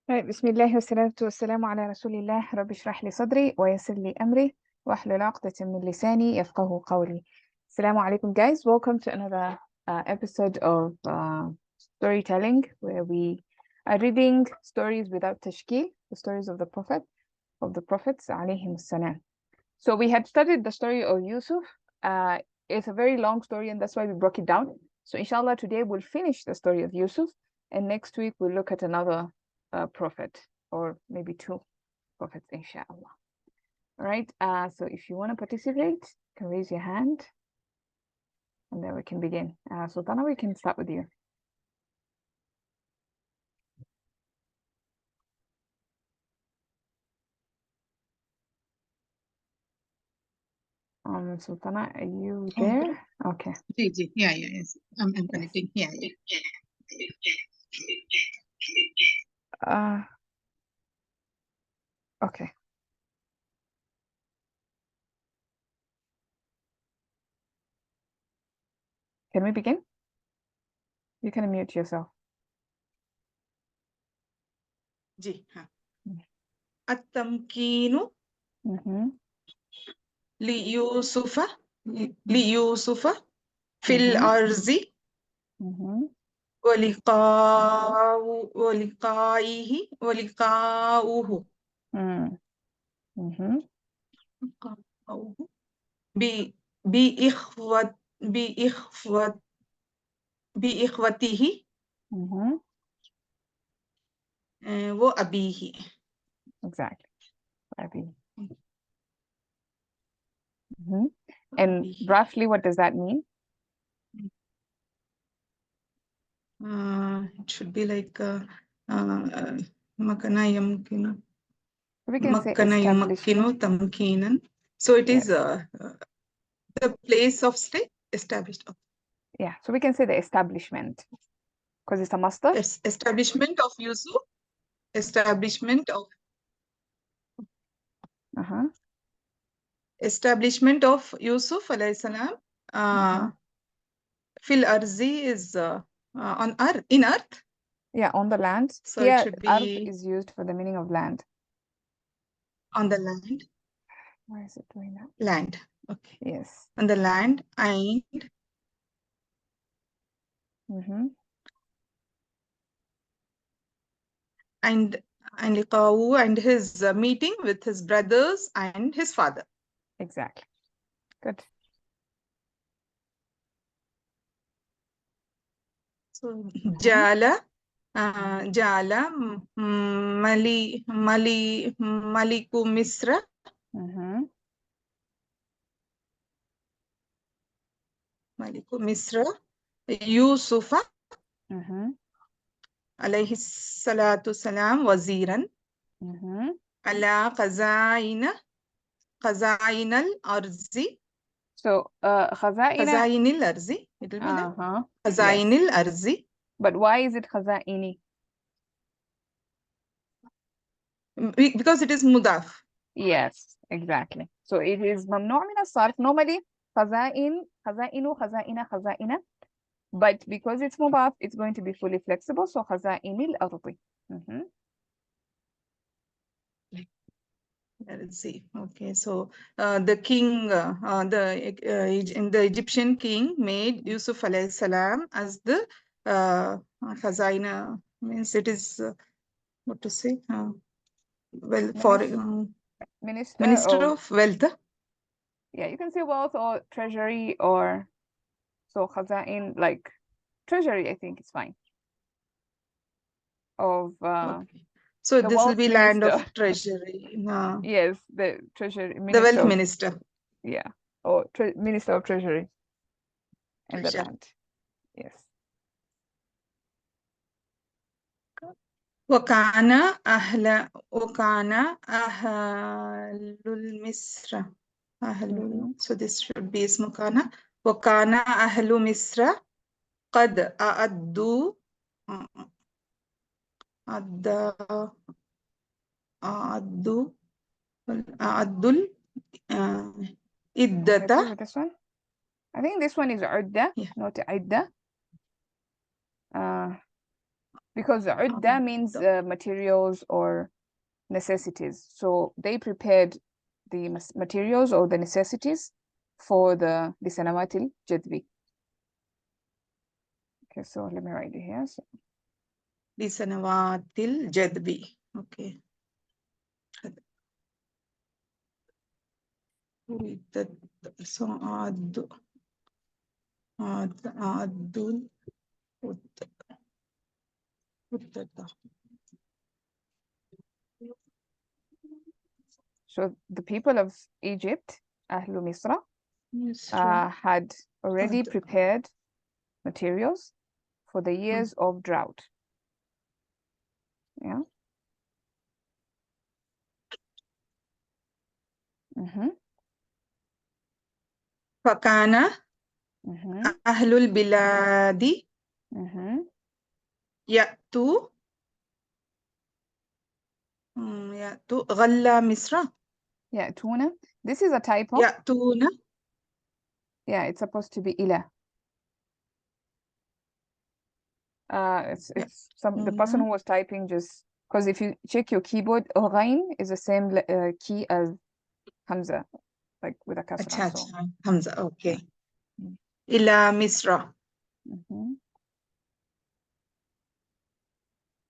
طيب، بسم الله والصلاة والسلام على رسول الله. رب اشرح لي صدري ويسر لي أمري واحلل عقدة من لساني يفقه قولي. Assalamu alaikum, guys. Welcome to another episode of storytelling, where we are reading stories without tashkeel, the stories of the prophets, alayhim salam. So we had studied the story of Yusuf. It's a very long story, and that's why we broke it down. So inshallah, today we'll finish the story of Yusuf, and next week we'll look at another prophet, or maybe two prophets, inshallah. All right. So if you want to participate, you can raise your hand, and then we can begin. Sultana, we can start with you. Sultana, are you there? Okay. Yeah, yes. I'm Yes. connecting. Yeah. Okay. Can we begin? You can mute yourself. जी हाँ. التمكين ليوسف في الأرض ولقاؤه بإخوته وأبيه. Exactly. Abi. And roughly, what does that mean? It should be like makana yamkinu. We can say Makana yumakkinu establishment. tamkinan. So it is Yes. the place of stay established. Yeah. So we can say the establishment, because it's a master. It's establishment of Yusuf. Establishment of establishment of Yusuf alayhi salam. Fil arzi is on earth, in earth. Yeah, on the land. So Here, it should be ard is used for the meaning of land. on the land. Why is it doing that? Land. Okay. Yes. On the land and liqa'u, and his meeting with his brothers and his father. Exactly. Good. So Jala Maliku Misra. Maliku Misra Yusufa alayhi salatu salam waziran ala qazain al-arzi. So Khazain al-arzi. It will be like Khazain al-arzi. But why is it khazaini? Because it is mudaf. Yes, exactly. So it is mamnu' min as-sarf. Normally khazainu, khazaina. But because it's mudaf, it's going to be fully flexible. So khazainil ardi. Let's see. Okay, so the king, the Egyptian king made Yusuf alayhi salam as the khazaina, means it is what to say? Well, Minister of Wealth. Yeah, you can say wealth or treasury, or so khazain, like treasury, I think it's fine. Of Okay. So this will be land of treasury. Yes, the treasury minister. The wealth minister. Yeah, or minister of treasury in the land. Yes. وكان أهل مصر so this should be اسم كان. وكان أهل مصر قد أعدوا العدة. This one, I think this one is عدة, not عدة. Because udda means materials or necessities. So they prepared the materials or the necessities for the Sanawat al-Jadbi. Okay, so let me write it here. So, لسنوات الجذب. Okay. So the people of Egypt, Ahlu Misra, had already prepared materials for the years of drought. Yeah. فكان أهل البلاد يأتوا غلة مصر. يأتون. This is a typo. يأتون. Yeah, it's supposed to be ila. It's the person who was typing just because if you check your keyboard, ghain is the same key as hamza, like with a kasra. So hamza, okay. إلى مصر.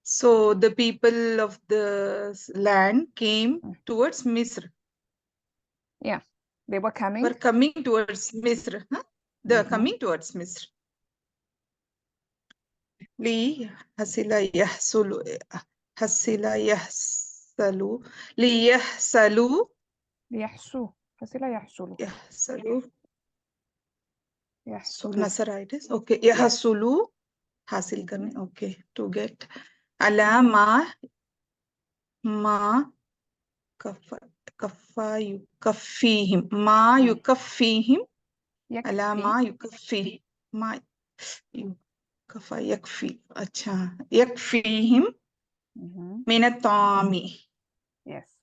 So the people of the land came towards Misr. Yeah, they were coming. Were coming towards Misr. Huh? They were coming towards Misr. لي حصل يحصل حصل يحصل ليحصلوا يحصوا حصل يحصلوا يحصلوا يحصلوا نصر it is okay يحصلوا حاصل करने okay to get على ما يكفيهم ما يكفيهم على ما يكفي ما يكفي अच्छा يكفيهم من الطعام. Yes.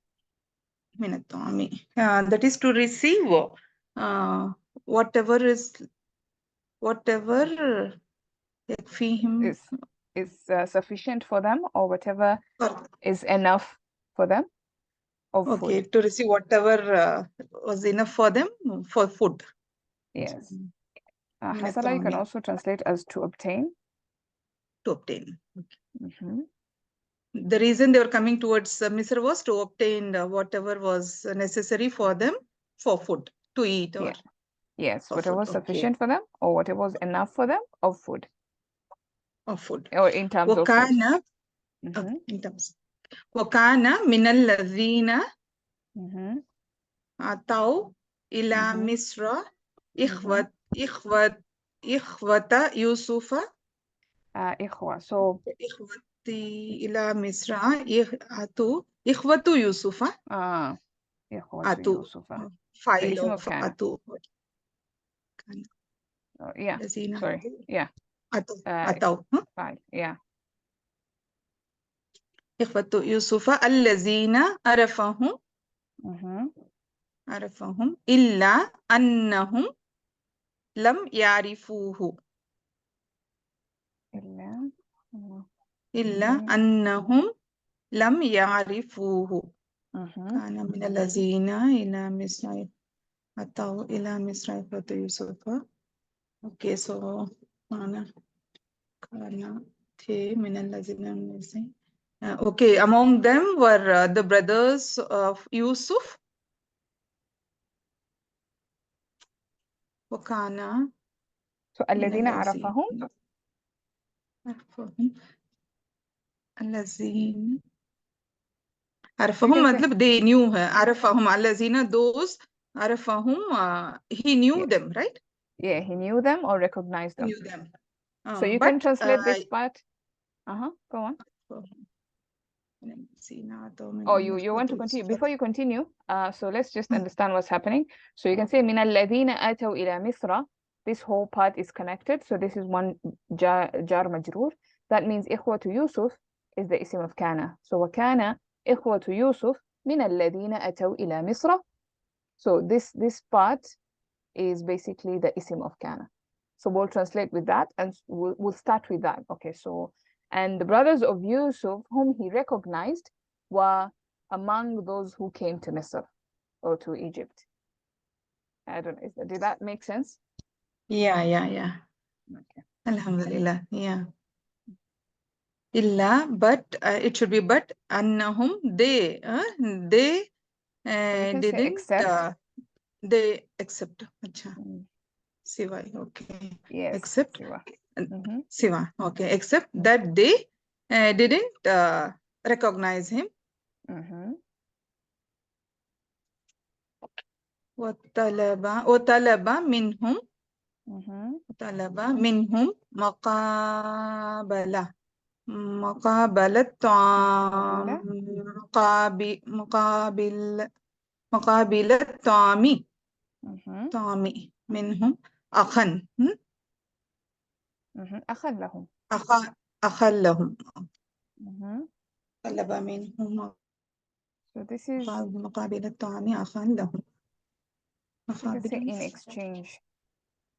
من الطعام. That is to receive whatever يكفيهم is sufficient for them, or whatever is enough for them of okay, food. to receive whatever was enough for them for food. Yes. Hasala you can also translate as to obtain. To obtain. Okay. The reason they were coming towards Misr was to obtain whatever was necessary for them for food, to eat. Or yes, whatever was sufficient for them, or whatever was enough for them of food. Of food. Or in terms of food. In terms. وكان من الذين أتوا إلى مصر إخوة يوسف. إخوة. So إخوتي إلى مصر أتوا إخوة يوسف. إخوة يوسف. File of أتوا. Yeah. Sorry. Yeah. أتوا. File. Yeah. إخوة يوسف الذين عرفهم إلا أنهم لم يعرفوه. إلا أنهم لم يعرفوه. كان من الذين إلى مصر أتوا إلى مصر إخوة يوسف. Okay, so كان थे من الذين okay, among them were the brothers of Yusuf. وكان So الذين عرفهم. الذين عرفهم मतलब they knew her. عرفهم الذين those عرفهم he knew them, right? Yeah, he knew them or recognized them. Knew them. So you can translate this part. Go on. Oh, you want to continue? Before you continue, so let's just understand what's happening. So you can say من الذين أتوا إلى مصر. This whole part is connected. So this is one jar majrur. That means إخوة يوسف is the اسم of كان. So وكان إخوة يوسف من الذين أتوا إلى مصر. So this part is basically the اسم of كان. So we'll translate with that, and we'll start with that. Okay, so And the brothers of Yusuf, whom he recognized, were among those who came to Misr or to Egypt. I don't know. Did that make sense? Yeah. Okay. Alhamdulillah. Yeah. Illa, but it should be but annahum they You can say didn't except. they accept. Acha. Mm. Siva. Okay. Yes. Except Siwa. Siva. Okay. Except that they didn't recognize him. وطلب منهم مقابلة طعام مقابلة طعام منهم أخا لهم. أخا لهم طلب منهم So this is مقابلة طعام أخا لهم. you can say in exchange.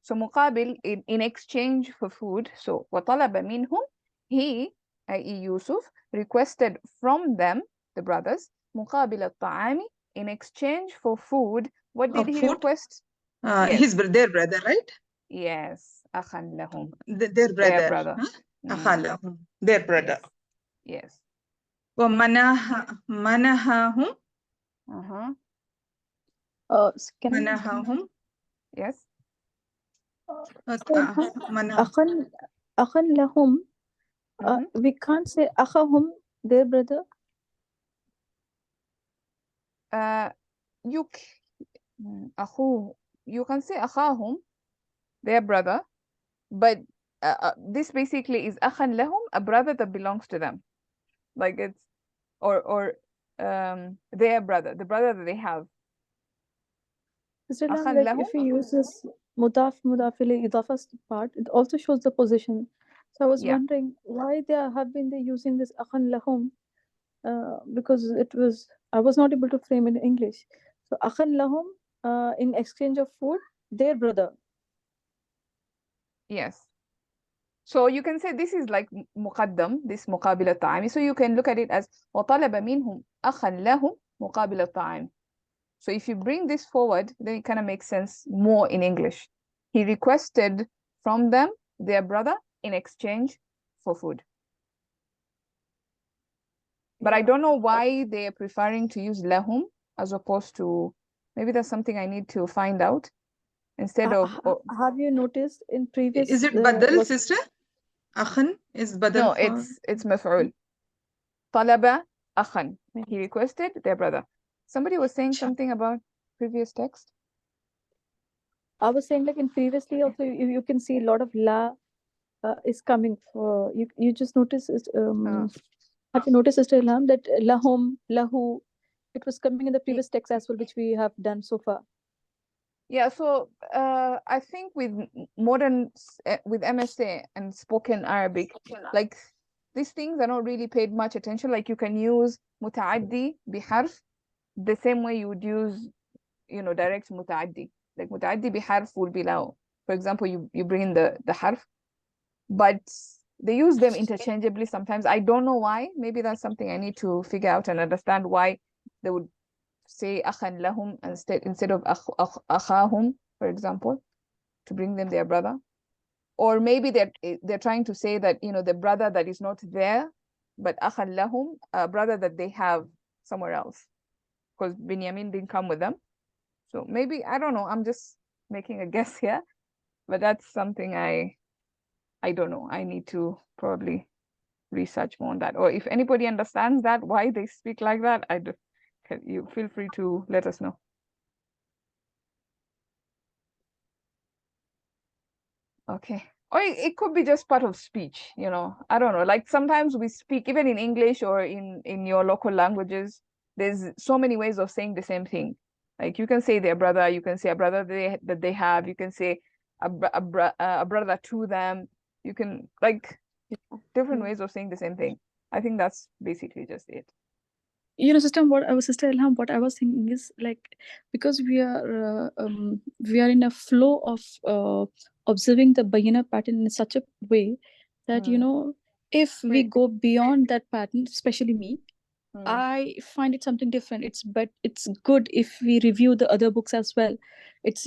So مقابل in exchange for food. So وطلب منهم, he, i.e. Yusuf, requested from them, the brothers, مقابل الطعام, in exchange for food. What did he request? Yes. Their brother, right? Yes. أخا لهم. Their brother. Their brother. أخا لهم. Their brother. Yes. ومنحهم منحهم. Yes. أخا لهم. We can't say أخاهم, their brother. You can say أخاهم, their brother, but this basically is أخا لهم, a brother that belongs to them, like it's or their brother, the brother that they have. Like if we use this mudaf إليه إضافة part, it also shows the position. So I was wondering why they have been using this أخا لهم, because I was not able to frame it in English. So أخا لهم, in exchange of food, their brother. Yes. So you can say this is like مقدم, this مقابل الطعام. So you can look at it as وطلب منهم أخا لهم مقابل الطعام. So if you bring this forward, then it kind of makes sense more in English. He requested from them, their brother, in exchange for food. But I don't know why they are preferring to use lahum as opposed to, maybe that's something I need to find out. Instead of... have you noticed in previous... Is it badal, sister? Akhan is badal. No, it's maf'ul. Talaba akhan. He requested their brother. Somebody was saying something about previous text. I was saying like in previously also you can see a lot of la is coming for you just notice have you noticed, Sister Ilham, that lahum, lahu, it was coming in the previous text as well, which we have done so far. Yeah, so I think with modern, with MSA and spoken Arabic, like these things are not really paid much attention. Like you can use mutaaddi biharf the same way you would use, direct mutaaddi. Like mutaaddi biharf will be now, for example, you bring in the harf, but they use them interchangeably sometimes. I don't know why. Maybe that's something I need to figure out and understand why they would say akhan lahum instead of akhahum, for example, to bring them their brother. Or maybe they're trying to say that, the brother that is not there, but akhan lahum, a brother that they have somewhere else, because Binyamin didn't come with them. So maybe, I don't know, I'm just making a guess here, but that's something I don't know. I need to probably research more on that. Or if anybody understands that, why they speak like that, you feel free to let us know. Okay. Or it could be just part of speech, I don't know. Like sometimes we speak, even in English or in your local languages, there's so many ways of saying the same thing. Like you can say their brother, you can say a brother that they have, you can say a brother to them. You can, like, different ways of saying the same thing. I think that's basically just it. Sister Ilham, what I was thinking is like, because we are in a flow of observing the bayina pattern in such a way that if we Wait. go beyond that pattern, especially me, Hmm. I find it something different. It's good if we review the other books as well. It's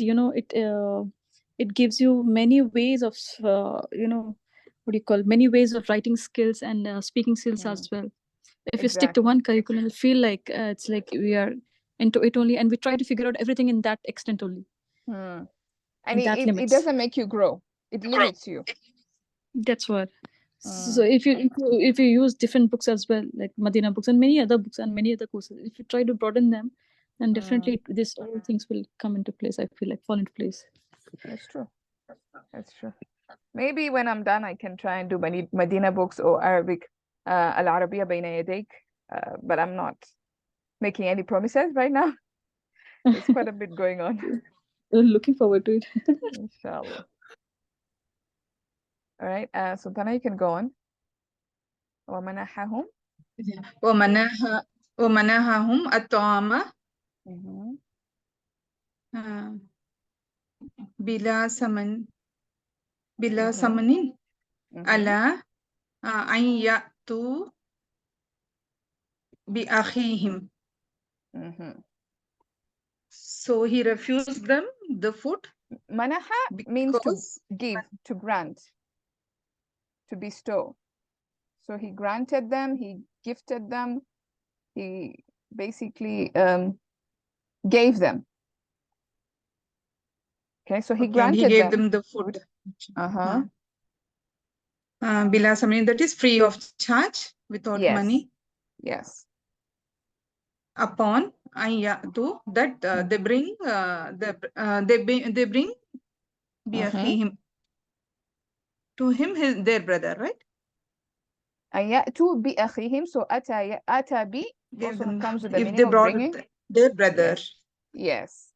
it gives you many ways of what do you call, many ways of writing skills and speaking skills Hmm. as well. If you stick to Exactly. one curriculum, I feel like it's like we are into it only, and we try to figure out everything in that extent only, Hmm. and And that it limits. doesn't make you grow. It limits you. That's what. So Hmm. if you use different books as well, like Madina books and many other books and many other courses, if you try to broaden them, then definitely this all things will come into place. I feel like fall into place. That's true. That's true. Maybe when I'm done, I can try and do Medina books or Arabic, Al-Arabiya Bayna Yadayk. But I'm not making any promises right now. There's quite a bit going on. Looking forward to it. Inshallah. All right. Sultana, you can go on. ومنحهم. ومنحهم الطعام Mhm. بلا ثمن بلا Mhm. ثمن Mhm. على أن يأتوا بأخيهم. Mhm. So he refused them the food Manaha means to because give, to grant, to bestow. So he granted them, he gifted them, he basically gave them. Okay, so he okay, and he granted gave them. them the food. Uh-huh. Bila samani, that is free of charge, without Yes. money. Yes. Upon ayatu, that they bring they bring biakhihim, to him their brother, right? Ayatu bi akhihim. So ata bi Gave also them, comes with the if meaning they of brought bringing. their brother, Yes.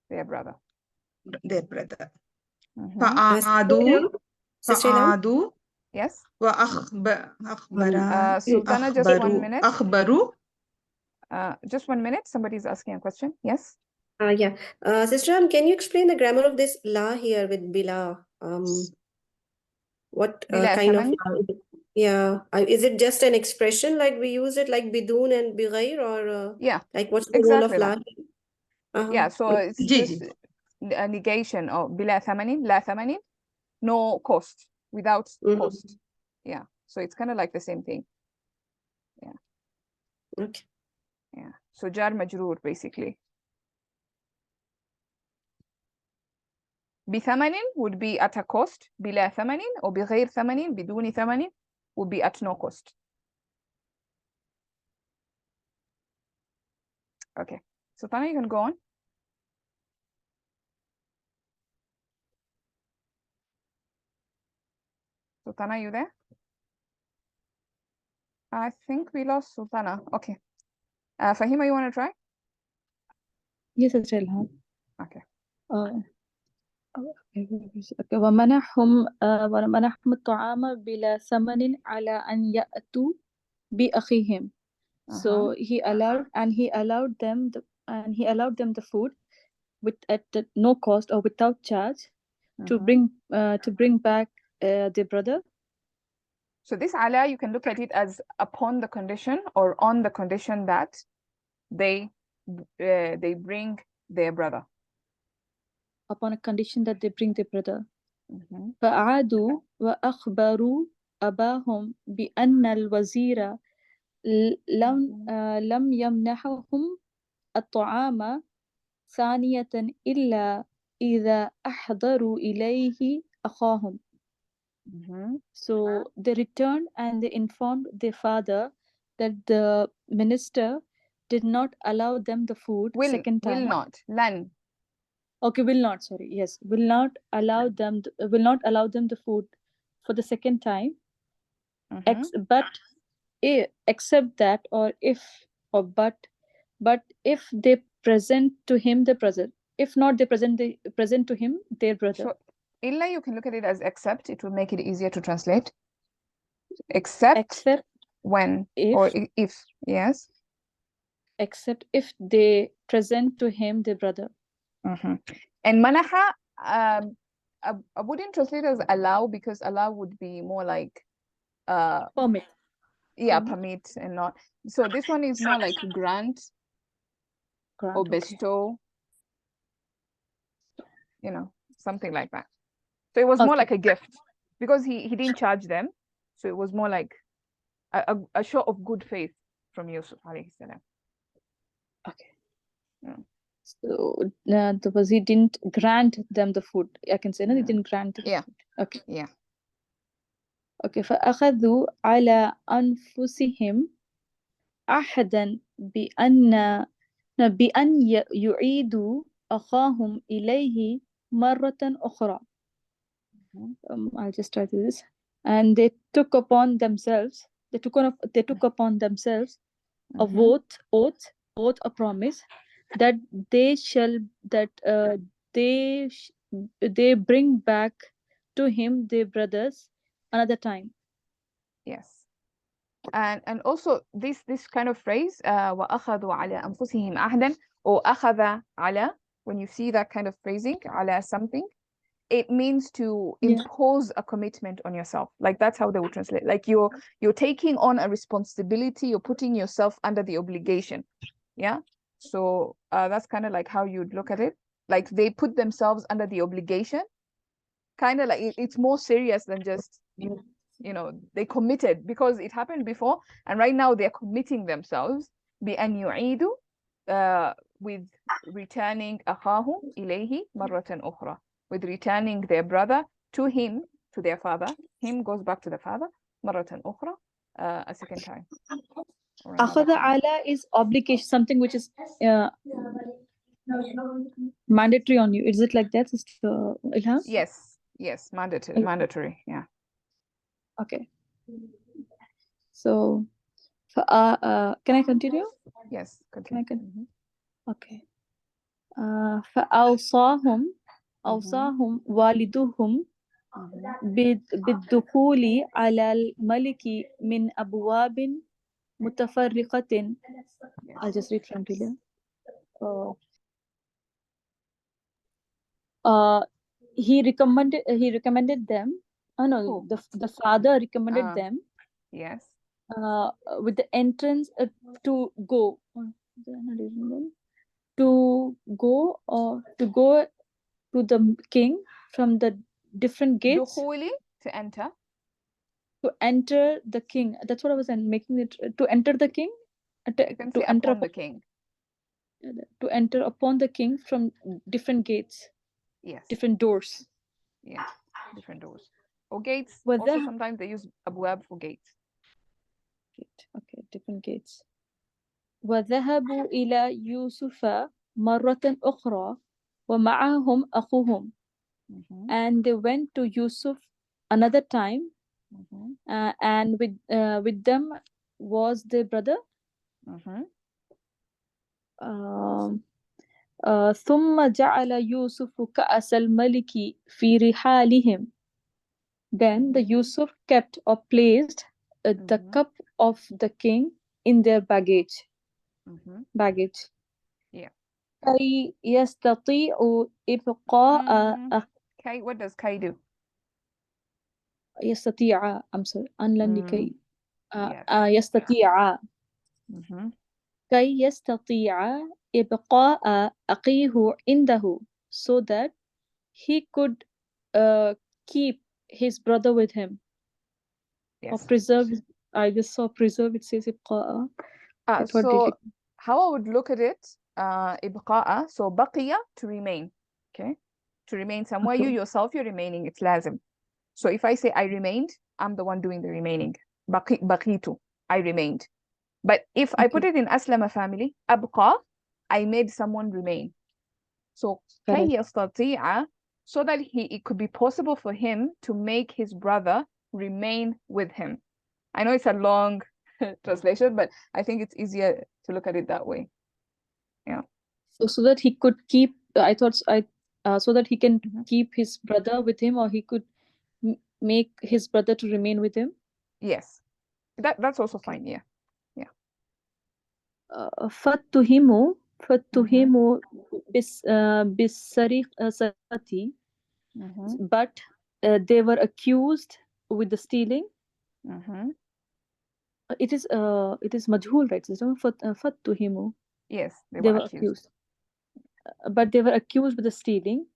Their brother. their brother. Mhm. Sister Ilham? فعادوا Yes. وأخبر Sultana, just 1 minute. أخبروا Just 1 minute. Somebody's asking a question. Yes. Yeah. Sister Ilham, can you explain the grammar of this la here with bila? What Bila kind of thaman? la is it? Yeah. Is it just an expression like we use it like bidun and bighair, or Yeah. like what's the role of Exactly la? that. Yeah. So it's جي just a negation of bila thamanin, la thamanin, no cost, without cost. Yeah. So it's kind of like the same thing. Yeah. Okay. Yeah. So jar majroor basically. بثمن would be at a cost. بلا ثمن or بغير ثمن بدون ثمن would be at no cost. Okay. So Tana, you can go on. Sultana, you there? I think we lost Sultana. Okay. Fahima, you want to try? Yes, Sister Ilham. Okay. ومنحهم الطعام بلا ثمن على أن يأتوا بأخيهم. So he allowed them the food at no cost or without charge to bring back their brother. So this ala, you can look at it as upon the condition or on the condition that they bring their brother. Upon a condition that they bring their brother. فعادوا وأخبروا أباهم بأن الوزير لم يمنحهم الطعام ثانية إلا إذا أحضروا إليه أخاهم. So they returned and they informed their father that the minister did not allow them the food second time. Will not. Lan. Okay, will not. Sorry. Yes, will not allow them the food for the second time. Except that, or if they present to him the brother. If not, they present to him their brother. So, illa you can look at it as except. It will make it easier to translate. Except when or if, yes. Except if they present to him their brother. And manaha, I wouldn't translate as allow, because allow would be more like Permit. yeah, permit and not. So this one is more like grant or Okay. bestow, you know, something like that. So it was more Okay. like a gift because he didn't charge them. So it was more like a show of good faith from Yusuf alayhi salam. Okay. Yeah. So because he didn't grant them the food. I can say no, he didn't grant the Yeah. food. Okay. Yeah. Okay. فأخذوا على أنفسهم عهدا بأن يعيدوا أخاهم إليه مرة أخرى. I'll just try to do this. And they took upon themselves. They took upon themselves a oath, a promise that they bring back to him their brothers another time. Yes. And also this kind of phrase وأخذوا على أنفسهم عهدا or أخذ على, when you see that kind of phrasing على something, it means to impose a commitment on yourself. Like that's how they would translate. Like you're taking on a responsibility, you're putting yourself under the obligation. Yeah. So that's kind of like how you'd look at it. Like they put themselves under the obligation. Kind of like it's more serious than just, you know, they committed because it happened before, and right now they're committing themselves بأن يعيدوا with returning أخاهم إليه مرة أخرى, with returning their brother to him, to their father. Him goes back to the father مرة أخرى, a second time. أخذ على is obligation, something which is mandatory on you. Is it like that, Sister Ilham? Yes, mandatory. Yeah. Okay. So can I continue? Yes, continue. Okay. فأوصاهم والدهم بالدخول على الملك من أبواب متفرقة. I'll just read from here. He recommended them. Oh no, the father recommended them. Yes. With the entrance to go to the king from the different gates. دخولي, to enter. To enter the king. That's what I was making it. To enter the king. To enter upon the king. To enter upon the king from different gates. Yes. Different doors. Yeah, different doors. Or gates. Also sometimes they use abwab for gates. Okay, different gates. وذهبوا إلى يوسف مرة أخرى ومعهم أخوهم. And they went to Yusuf another time, and with them was their brother. ثم جعل يوسف كأس الملك في رحالهم. Then the Yusuf kept or placed the cup of the king in their baggage. Yeah. كي يستطيعوا إبقاء. Kay, what does Kay do? يستطيع. I'm sorry. لكي yes. يستطيع. كي يستطيع إبقاء أخيه عنده, so that he could keep his brother with him. Yes. Or preserve. I just saw preserve, it says إبقاء. So how I would look at it, إبقاء, so بقي, to remain. Okay, to remain somewhere. You yourself, you're remaining, it's lazim. So if I say I remained, I'm the one doing the remaining. بقيت, I remained. But if I put it in أسلم family, أبقى, I made someone remain. So كي يستطيع, so that it could be possible for him to make his brother remain with him. I know it's a long translation, but I think it's easier to look at it that way. Yeah. So that he could keep, so that he can keep his brother with him, or he could make his brother to remain with him. Yes, that's also fine. Yeah. فاتهموا بالسرقة, but they were accused with the stealing. It is majhul, right, sister? Fattuhimu. Yes, They were accused. But they were accused with the stealing.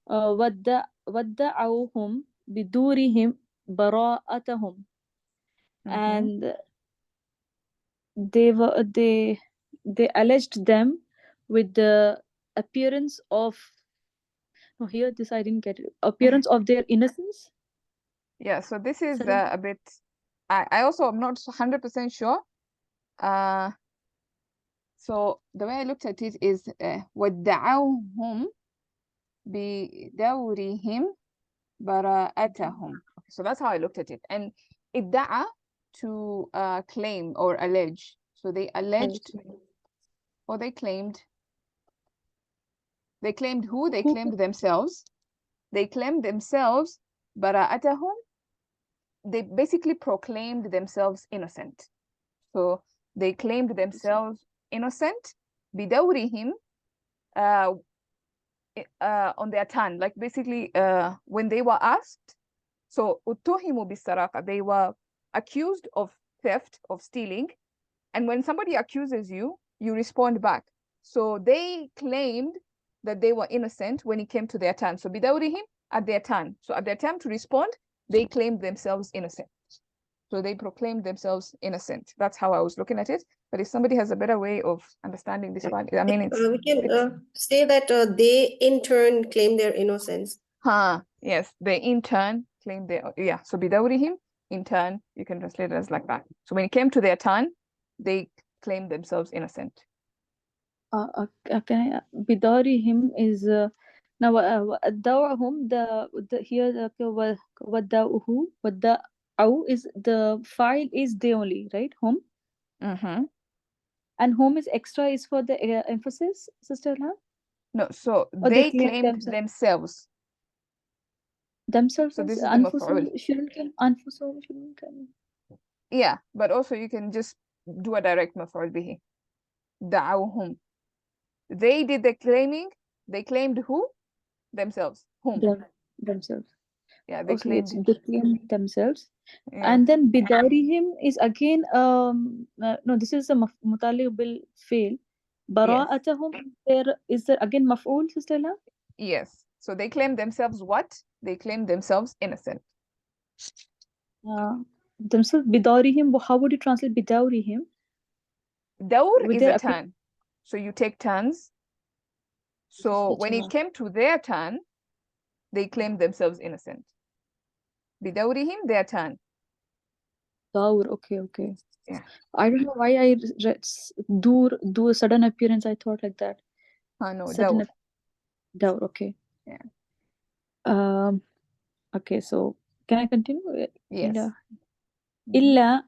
وَدَّعَوْهُمْ بِدُورِهِمْ بَرَاءَتَهُمْ. And they alleged them with the appearance of, no, here this I didn't get it. Appearance of their innocence. Yeah, so this is a bit, I also am not 100% sure. So the way I looked at it is وَدَّعَوْهُمْ بِدَوْرِهِمْ بَرَاءَتَهُم. Okay, so that's how I looked at it. And idda'a, to claim or allege. So they alleged, or they claimed. They claimed who? They claimed themselves. They claimed themselves bara'atahum. They basically proclaimed themselves innocent. So they claimed themselves innocent bidawrihim, on their turn, like basically when they were asked. So uttuhimu bisaraka, they were accused of theft, of stealing. And when somebody accuses you, you respond back. So they claimed that they were innocent when it came to their turn. So bidawrihim, at their turn. So at their time to respond, they claimed themselves innocent. So they proclaimed themselves innocent. That's how I was looking at it. But if somebody has a better way of understanding this part, I mean, we can say that they in turn claim their innocence. Yes, they in turn claimed their, yeah. So bidawrihim, in turn, you can translate it as like that. So when it came to their turn, they claimed themselves innocent. Bidarihim is now dawahum, the here wadda'uhu, wadda'u is the file is they only, right? Hum. And home is extra is for the emphasis, Sister Ilham? No, so they claimed themselves. Themselves. So this is the maf'ul. Yeah, but also you can just do a direct maf'ul bihi. Da'awhum. They did the claiming. They claimed who? Themselves. Whom? Themselves. Yeah, they claimed themselves. Yeah. And then bidarihim is again no, this is a mutaliq bil fail. Bara'atahum, is there again maf'ul, Sister Ilham? Yes. So they claim themselves what? They claim themselves innocent. Themselves bidarihim, how would you translate bidarihim? Dawr is a turn. So you take turns. So when it came to their turn, they claimed themselves innocent. Bidawrihim, their turn. Dawr, okay. Yeah. I don't know why I read do a sudden appearance. I thought like that. No, Dawr. Dawr, okay. Yeah. Okay, so can I continue? Yes. إلا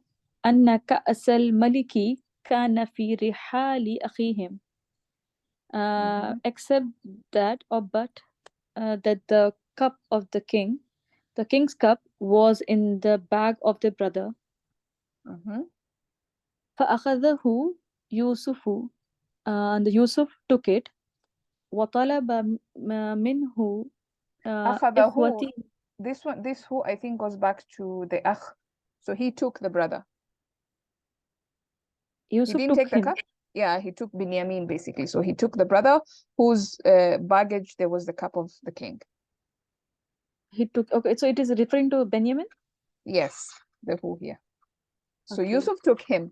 أن كأس الملك كان في رحال أخيهم. Except that, or but that the cup of the king's cup was in the bag of the brother. فأخذه يوسف, and Yusuf took it. وطلب منه إخوته. This who I think goes back to the akh. So he took the brother. Yusuf he didn't take the cup. Yeah, he took Binyamin basically. So he took the brother whose baggage there was the cup of the king. He took, okay, so it is referring to Benjamin? Yes, the who here. So Yusuf took him.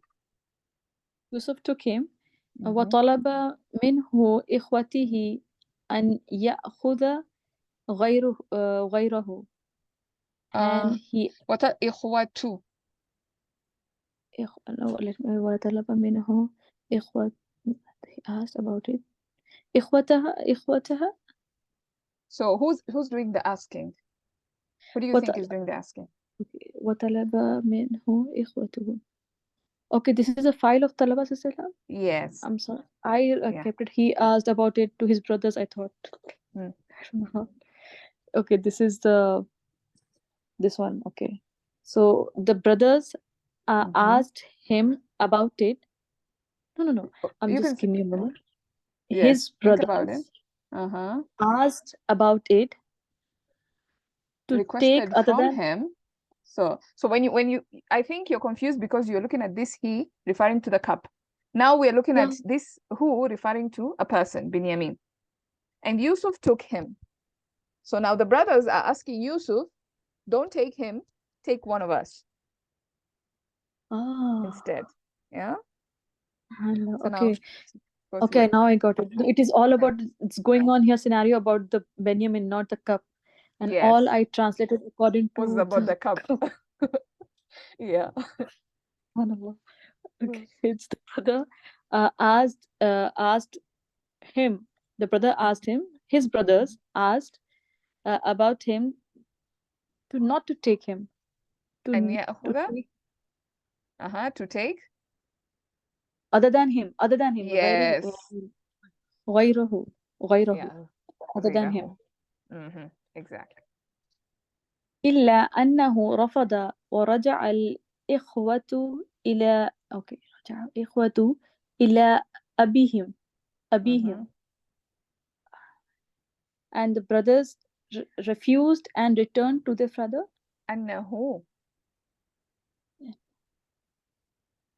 وطلب منه إخوته أن يأخذ غيره. And he what are إخوته? وطلب منه إخوة. He asked about it. إخوتها. So who's doing the asking? Who do you think is doing the asking? وطلب منه إخوته. Okay, this is a file of Talaba, Sister Ilham? Yes. I'm sorry. I kept it. He asked about it to his brothers, I thought. I don't know. Okay, this is this one. Okay. So the brothers asked him about it. No. Give me a moment. Yes, his brothers asked about it to requested take other from than him So when you I think you're confused because you're looking at this he referring to the cup. Now we're looking Yeah. at this who referring to a person, Binyamin. And Yusuf took him. So now the brothers are asking Yusuf, don't take him, take one of us instead. Yeah. So Okay. now, Okay, now I got it. It is all about, it's going on here scenario about the Benjamin, not the cup. And yes, all I translated according to was about the cup. Yeah. Okay, it's the brother asked him. The brother asked him. His brothers asked about him to not to take him. And To Yahuda, take to take. other than him. Yes. غيره. Yeah. Other than him. Exactly. إلا أنه رفض ورجع الإخوة إلى رجع الإخوة إلى أبيهم. And the brothers refused and returned to their father. أنه.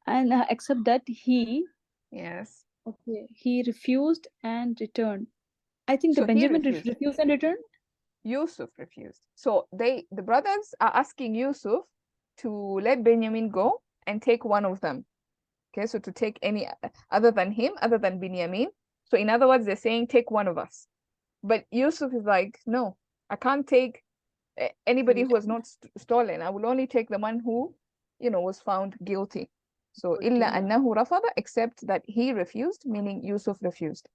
And except that he. Yes. Okay. He refused and returned. I think So the Benjamin refused and returned. Yusuf refused. So the brothers are asking Yusuf to let Benjamin go and take one of them. Okay, so to take any other than him, other than Benjamin. So in other words, they're saying take one of us. But Yusuf is like, no, I can't take anybody who was not stolen. I will only take the one who, was found guilty. So illa annahu rafada, except that he refused, meaning Yusuf refused.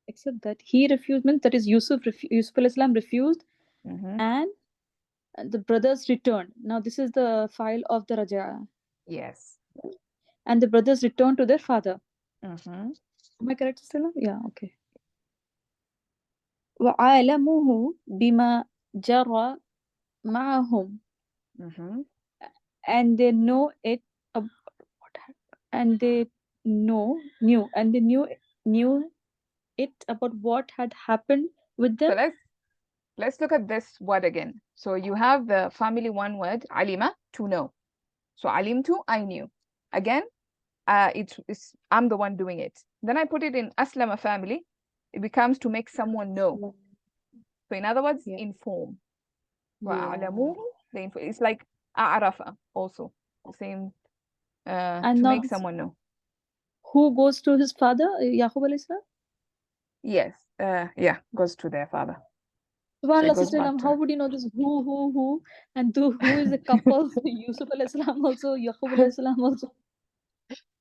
Except that he refused means that is Yusuf al-Islam refused, and the brothers returned. Now this is the file of the Raja. Yes. And the brothers returned to their father. Am I correct, Stella? Yeah, okay. وعالموه بما جرى معهم. And they know it. And they knew it about what had happened with them. So let's look at this word again. So you have the family one word, alima, to know. So alimtu, I knew. Again, it's I'm the one doing it. Then I put it in aslama family. It becomes to make someone know. So in other words, inform. It's like a'rafa also. The same And to make someone know. Who goes to his father, Yaqub alayhi salam? Yes. Yeah, goes to their father. SubhanAllah, how would you know this who? And who is the couple? Yusuf alayhi salam also, Yaqub alayhi salam also.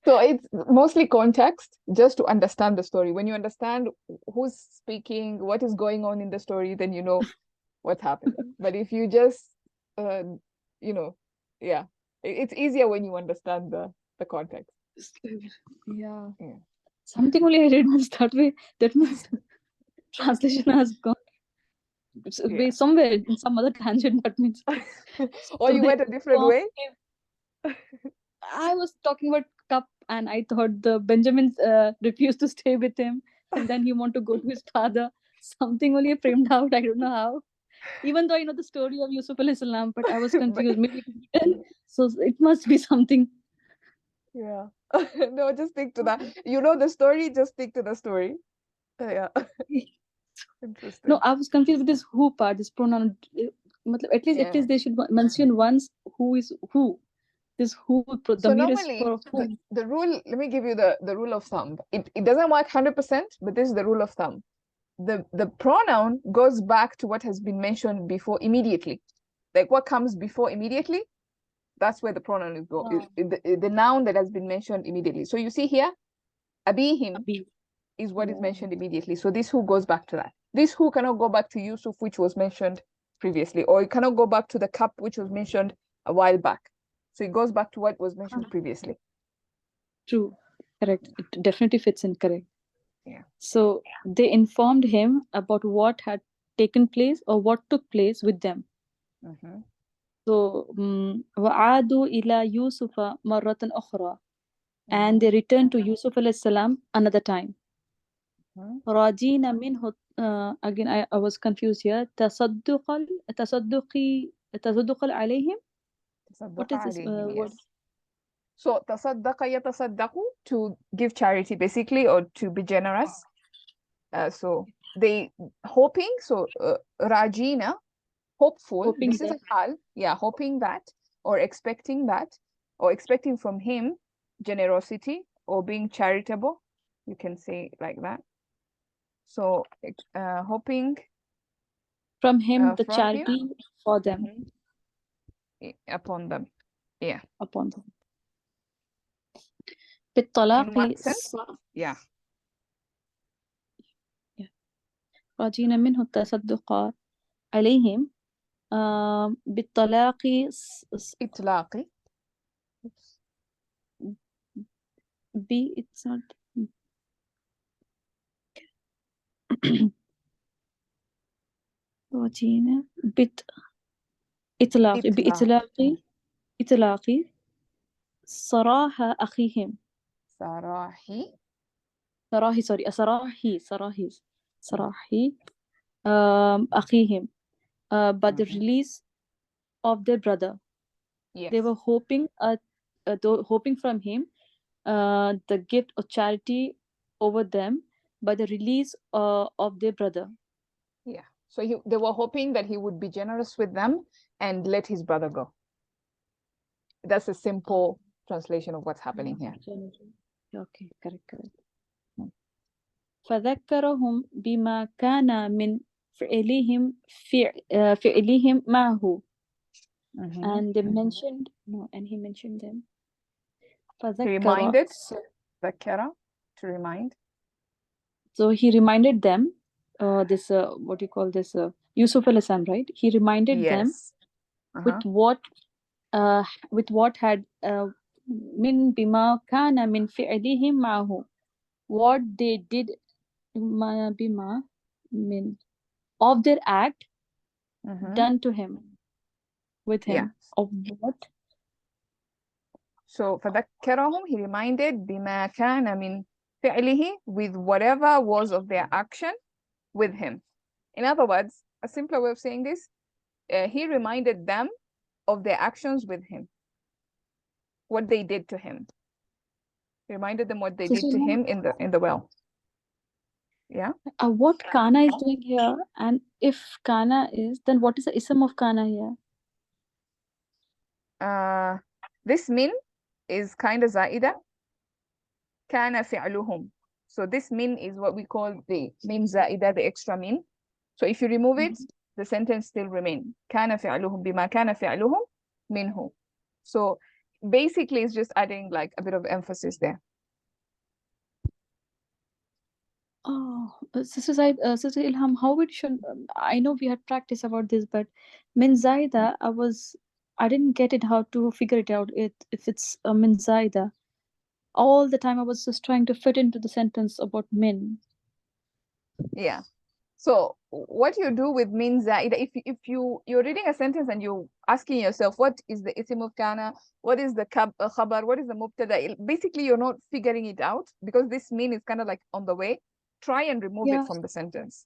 So it's mostly context, just to understand the story. When you understand who's speaking, what is going on in the story, then you know what's happening. But if you just, it's easier when you understand the context. Yeah. Something only I read means that way. That means translation has gone somewhere in some other tangent. That means. Or you went a different way. I was talking about cup, and I thought the Benjamin refused to stay with him, and then he wanted to go to his father. Something only framed out. I don't know how. Even though I know the story of Yusuf alayhi salam, but I was confused. Maybe so it must be something. Yeah. No, just stick to that. You know the story, just stick to the story. Yeah. Interesting. No, I was confused with this who part, this pronoun. At least they should mention once who is who. This who, so normally, is for who. The rule, let me give you the rule of thumb. It doesn't work 100%, but this is the rule of thumb. The pronoun goes back to what has been mentioned before immediately. Like what comes before immediately, that's where the pronoun is the noun that has been mentioned immediately. So you see here, abihim is what is mentioned immediately. So this who goes back to that. This who cannot go back to Yusuf, which was mentioned previously, or it cannot go back to the cup, which was mentioned a while back. So it goes back to what was mentioned previously. True. Correct. It definitely fits in. Correct. Yeah. So they informed him about what had taken place or what took place with them. So وَعَادُوا إِلَى يُوسُفَ مَرَّةً أُخْرَى. And they returned to Yusuf alayhi salam another time. راجين منه again I was confused here. تصدق عليهم. What is this word? Yes. So تصدق يتصدق, to give charity basically, or to be generous. So they hoping, so rajina, hopeful, Hoping this is that. a hal, yeah, hoping that, or expecting that, or expecting from him generosity, or being charitable, you can say like that. So hoping From him the from him, charity for them, upon them, yeah. upon them. In بالطلاق what sense? Yeah. راجين منه التصدق عليهم بالطلاق إطلاقي. it's not راجين إطلاقي صراحة أخيهم صراحي أخيهم but the release of their brother. Yes. They were hoping from him the gift of charity over them by the release of their brother. Yeah. So they were hoping that he would be generous with them and let his brother go. That's a simple translation of what's happening here. Okay, correct. فذكرهم بما كان من فعلهم معه. And they mentioned he mentioned them. He reminded ذكر, to remind. So he reminded them this what you call this Yusuf al-Islam, right? He reminded them with what had min bima kana min fi'lihim ma'hu, what they did bima min of their act done to him with him. Yeah. Of what? So فذكرهم, he reminded بما كان من فعله, with whatever was of their action with him. In other words, a simpler way of saying this, he reminded them of their actions with him, what they did to him. He reminded them what they did to him in the well. Yeah. What Kana is doing here, and if Kana is, then what is the ism of Kana here? This min is kind of zaida. Kana fi'luhum. So this min is what we call the min zaida, the extra min. So if you remove it, the sentence still remain. Kana fi'luhum bima kana fi'luhum minhu. So basically it's just adding like a bit of emphasis there. Oh, Sister Ilham, how it should, I know we had practice about this, but min zaida, I didn't get it, how to figure it out, if it's a min zaida. All the time I was just trying to fit into the sentence about min. Yeah. So what you do with min zaida, if you're reading a sentence and you're asking yourself, what is the ism of kana, what is the khabar, what is the mubtada, basically you're not figuring it out because this min is kind of like on the way. Try and remove it from the sentence.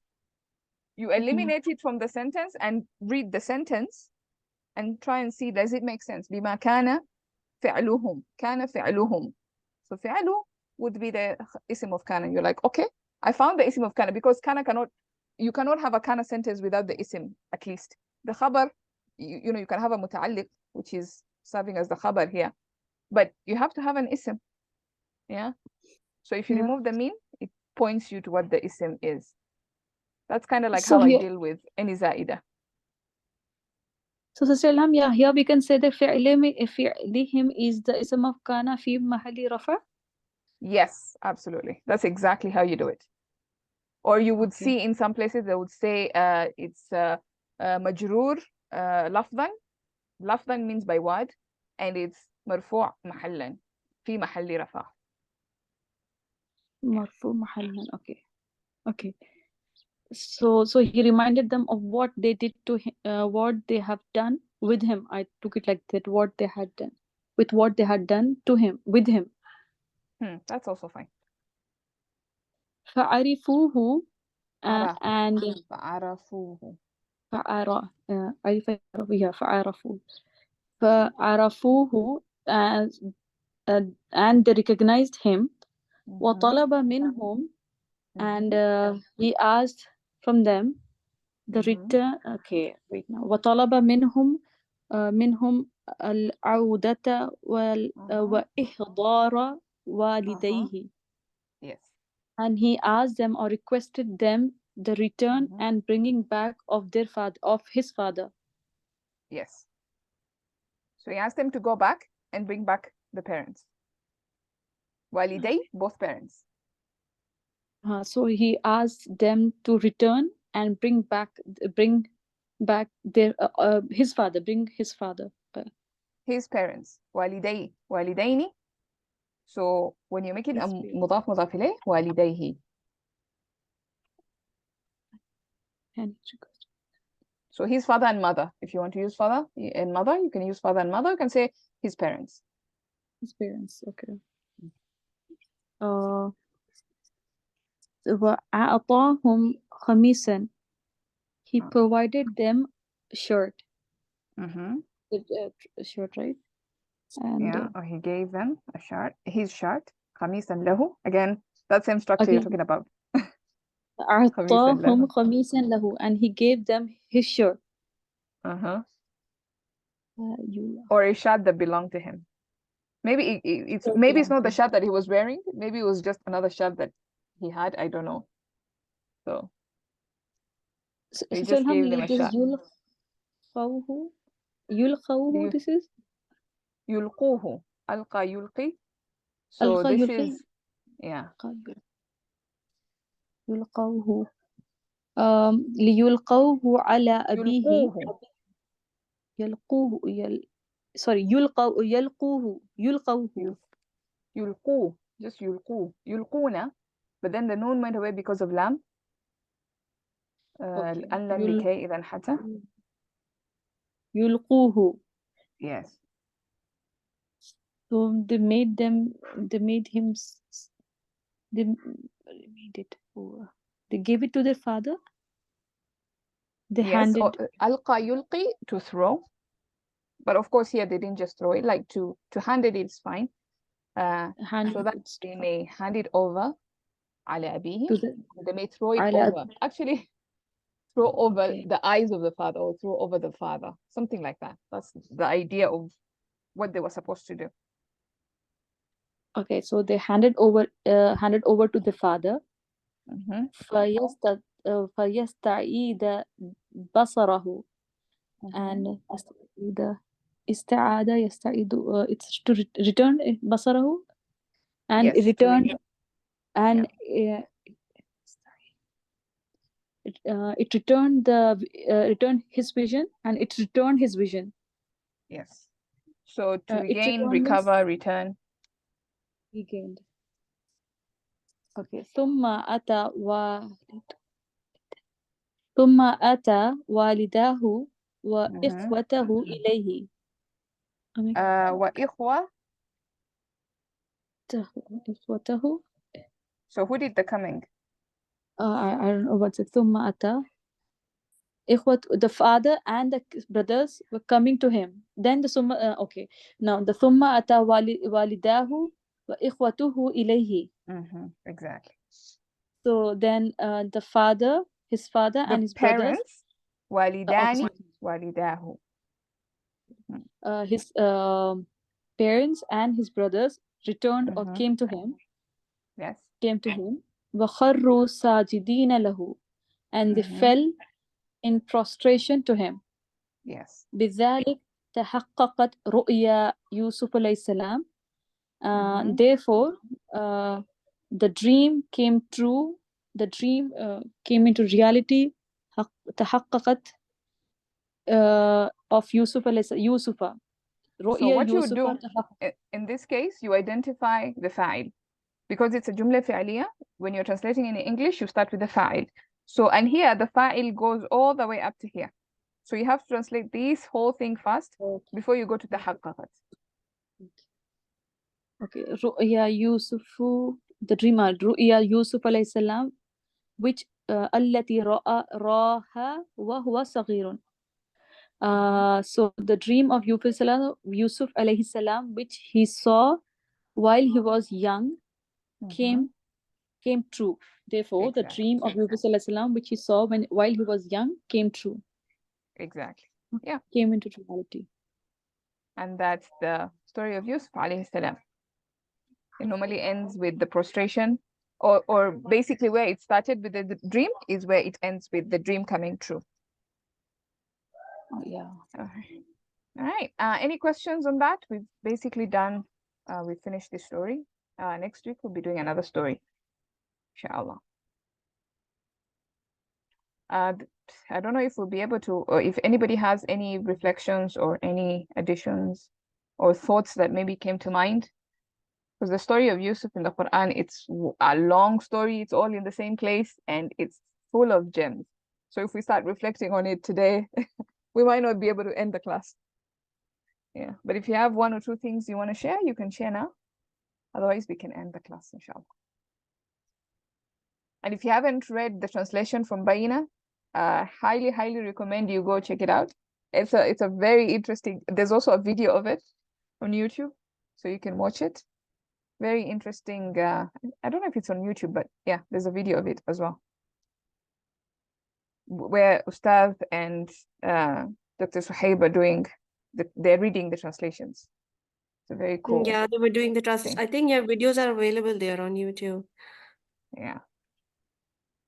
You eliminate it from the sentence and read the sentence and try and see, does it make sense? بما كان فعلهم, كان فعلهم. So فعله would be the ism of kana. You're like, okay, I found the ism of kana, because kana you cannot have a kana sentence without the ism, at least. The khabar, you know, you can have a muta'alliq, which is serving as the khabar here, but you have to have an ism. Yeah. So if you remove the min, it points you to what the ism is. That's kind of like how I deal with any zaida. So Sister Ilham, here we can say that fi'lihim is the ism of kana fi mahalli rafa. Yes, absolutely. That's exactly how you do it. Or you would see in some places they would say it's majroor lafdan. Lafdan means by word, and it's marfu' mahallan fi mahalli rafa. Marfu mahallan. Okay. So he reminded them of what they did to him, what they have done with him. I took it like that, what they had done to him, with him. That's also fine. فعرفوه and فعرفوه. فعرفوه. فعرفوه and they recognized him. وطلب منهم and he asked from them the return. Okay, wait now. وطلب منهم العودة وإحضار والديه. Yes. And he asked them or requested them the return and bringing back of their father, of his father. Yes. So he asked them to go back and bring back the parents. Waliday, both parents. So he asked them to return and bring back their his father, bring his father. His parents. Waliday, walidaini. So when you make it a mudaf mudaf ilayh, walidayhi. So his father and mother. If you want to use father and mother, you can use father and mother. You can say his parents. His parents, okay. وأعطاهم خميسا. He provided them a shirt. A shirt, right? And yeah, or he gave them a shirt, his shirt. خميسا له. Again, that same structure you're talking about. أعطاهم خميسا له, and he gave them his shirt. Or a shirt that belonged to him. Maybe it's not the shirt that he was wearing. Maybe it was just another shirt that he had. I don't know. So he just gave them a shirt. يلقوه, this is يلقوه. ألقى يلقي. So this is yeah. يلقوه. ليلقوه على أبيه. يلقوه. Sorry, يلقوه. يلقوه. Just يلقوه. يلقونا. But then the noon went away because of lam. الأن لكي إذا حتى. يلقوه. Yes. So they made him, they gave it to their father. They handed. ألقى يلقي, to throw. But of course here they didn't just throw it, like to hand it is fine. So that they may hand it over على أبيه. They may throw it over. Actually, throw over the eyes of the father, or throw over the father. Something like that. That's the idea of what they were supposed to do. Okay, so they handed over to the father. فيستعيد بصره. And استعاد يستعيد, it's to return بصره, and yes, return, and it returned his vision, and it returned his vision. Yes. So to regain, recover, return. Regained. Okay. ثم أتى والداه وإخوته إليه. وإخوته. So who did the coming? I don't know what's it. ثم أتى. The father and the brothers were coming to him. Then the summa. Okay. Now the ثم أتى والداه وإخوته إليه. Exactly. So then the father, his father, and his parents, brothers. والدان والداه. His parents and his brothers returned or came to him. Yes. Came to him. وخروا ساجدين له, and they fell in prostration to him. Yes. بذلك تحققت رؤيا يوسف عليه السلام. Therefore, the dream came true. The dream came into reality. تحققت of Yusuf عليه السلام. Yusufa. So what you do in this case, you identify the fa'il. Because it's a jumla fi'aliyah, when you're translating in English, you start with the fa'il. So, and here the fa'il goes all the way up to here. So you have to translate this whole thing first before you go to tahaqqaqat. Okay. Ru'ya Yusufu, the dreamer, Ru'ya Yusuf alayhi salam, which التي رآها وهو صغير. So the dream of Yusuf alayhi salam, which he saw while he was young, came true. Therefore, the Exactly. dream of Yusuf alayhi salam, which he saw while he was young, came true. Exactly. Yeah. Came into reality. And that's the story of Yusuf alayhi salam. It normally ends with the prostration, or basically where it started with the dream is where it ends with the dream coming true. Oh, yeah. All right. Any questions on that? We've basically done, we finished this story. Next week we'll be doing another story, inshallah. I don't know if we'll be able to, or if anybody has any reflections or any additions or thoughts that maybe came to mind. Because the story of Yusuf in the Quran, it's a long story, it's all in the same place, and it's full of gems. So if we start reflecting on it today, we might not be able to end the class. Yeah, but if you have one or two things you want to share, you can share now. Otherwise, we can end the class, inshallah. And if you haven't read the translation from Baina, highly recommend you go check it out. It's a very interesting. There's also a video of it on YouTube, so you can watch it. Very interesting. I don't know if it's on YouTube, but yeah, there's a video of it as well, where Ustaz and Dr. Suhaib are doing they're reading the translations. It's a very cool. Yeah, they were doing the trust. thing. I think yeah, videos are available there on YouTube. Yeah,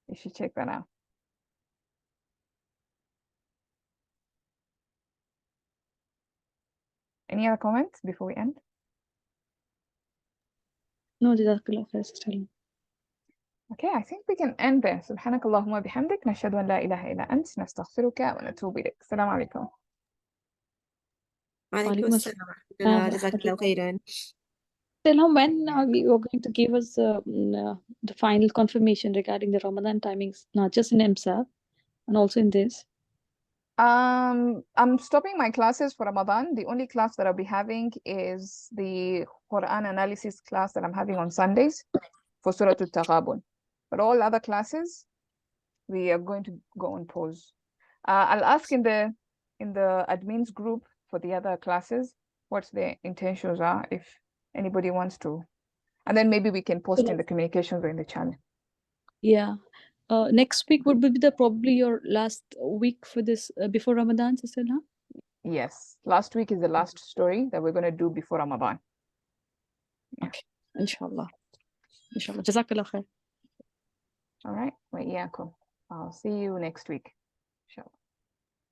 you should check that out. Any other comments before we end? No, Jazakallah khair, Sister. Okay, I think we can end there. سبحانك اللهم وبحمدك نشهد أن لا إله إلا أنت نستغفرك ونتوب إليك. السلام عليكم. Alaikum Walaikum assalam wa rahmatullah. Jazakallah khairan. Selham, when are you going to give us the final confirmation regarding the Ramadan timings, not just in MSAP and also in this? I'm stopping my classes for Ramadan. The only class that I'll be having is the Quran analysis class that I'm having on Sundays for Surah Al-Taghabun. But all other classes, we are going to go on pause. I'll ask in the admins group for the other classes what their intentions are, if anybody wants to. And then maybe we can post in the communications or in the channel. Yeah. Next week would be probably your last week for this before Ramadan, Sister Ilham? Yes. Last week is the last story that we're going to do before Ramadan. Yeah. Okay. Inshallah. Inshallah. Jazakallah khair. All right. Well, yeah, cool. I'll see you next week. Inshallah.